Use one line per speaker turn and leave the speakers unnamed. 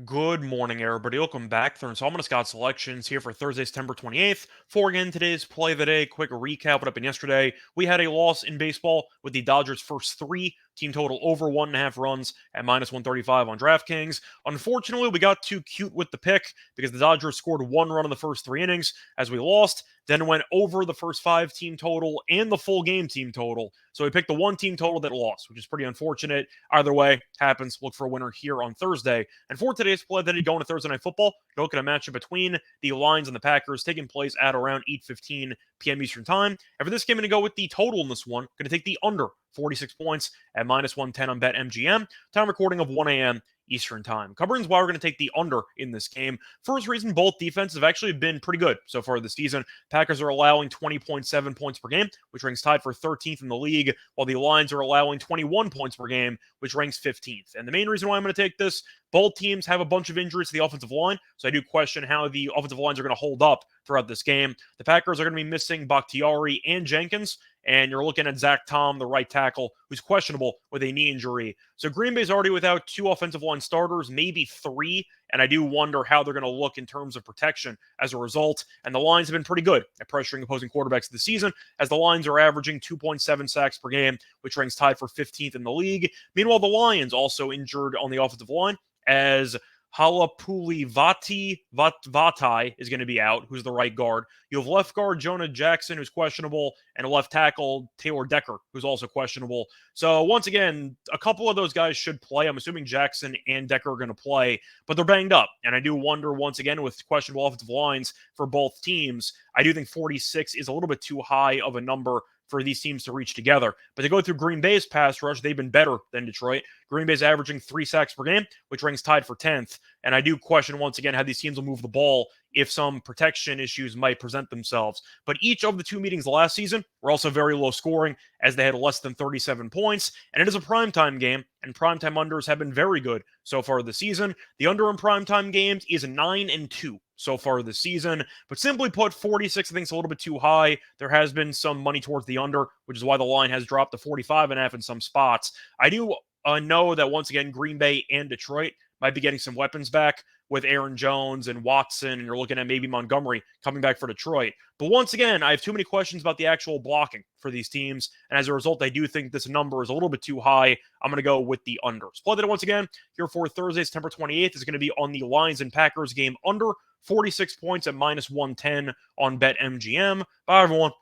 Good morning, everybody. Welcome back. Thurn Salmon Scott Selections here for Thursday, September 28th. For again today's play of the day, quick recap. What happened yesterday? We had a loss in baseball with the Dodgers' first three. Team total over 1.5 runs at minus 135 on DraftKings. Unfortunately, we got too cute with the pick because the Dodgers scored one run in the first three innings as we lost, then went over the first five team total and the full game team total. So we picked the one team total that lost, which is pretty unfortunate. Either way, happens. Look for a winner here on Thursday. And for today's play, that going to Thursday Night Football, you're looking at a matchup between the Lions and the Packers taking place at around 8:15 p.m. Eastern Time. And for this game, I'm going to go with the total in this one. Going to take the under 46 points at minus 110 on BetMGM. Time recording of 1 a.m. Eastern Time. Covering why we're going to take the under in this game. First reason, both defenses have actually been pretty good so far this season. Packers are allowing 20.7 points per game, which ranks tied for 13th in the league, while the Lions are allowing 21 points per game, which ranks 15th. And the main reason why I'm going to take this, both teams have a bunch of injuries to the offensive line, so I do question how the offensive lines are going to hold up throughout this game. The Packers are going to be missing Bakhtiari and Jenkins, and you're looking at Zach Tom, the right tackle, who's questionable with a knee injury. So Green Bay's already without two offensive line starters, maybe three, and I do wonder how they're going to look in terms of protection as a result. And the Lions have been pretty good at pressuring opposing quarterbacks this season, as the Lions are averaging 2.7 sacks per game, which ranks tied for 15th in the league. Meanwhile, the Lions also injured on the offensive line, as Vatai is going to be out, who's the right guard. You have left guard Jonah Jackson, who's questionable, and left tackle Taylor Decker, who's also questionable. So once again, a couple of those guys should play. I'm assuming Jackson and Decker are going to play, but they're banged up. And I do wonder, once again, with questionable offensive lines for both teams, I do think 46 is a little bit too high of a number for these teams to reach together. But to go through Green Bay's pass rush, they've been better than Detroit. Green Bay's averaging 3 sacks per game, which ranks tied for 10th. And I do question, once again, how these teams will move the ball if some protection issues might present themselves. But each of the two meetings last season were also very low scoring, as they had less than 37 points. And it is a primetime game, and primetime unders have been very good so far this season. The under in primetime games is 9-2 so far this season. But simply put, 46 I think is a little bit too high. There has been some money towards the under, which is why the line has dropped to 45.5 in some spots. I do know that, once again, Green Bay and Detroit might be getting some weapons back with Aaron Jones and Watson, and you're looking at maybe Montgomery coming back for Detroit. But once again, I have too many questions about the actual blocking for these teams, and as a result, I do think this number is a little bit too high. I'm going to go with the unders. Play that once again here for Thursday, September 28th, is going to be on the Lions and Packers game under 46 points at minus 110 on BetMGM. Bye, everyone.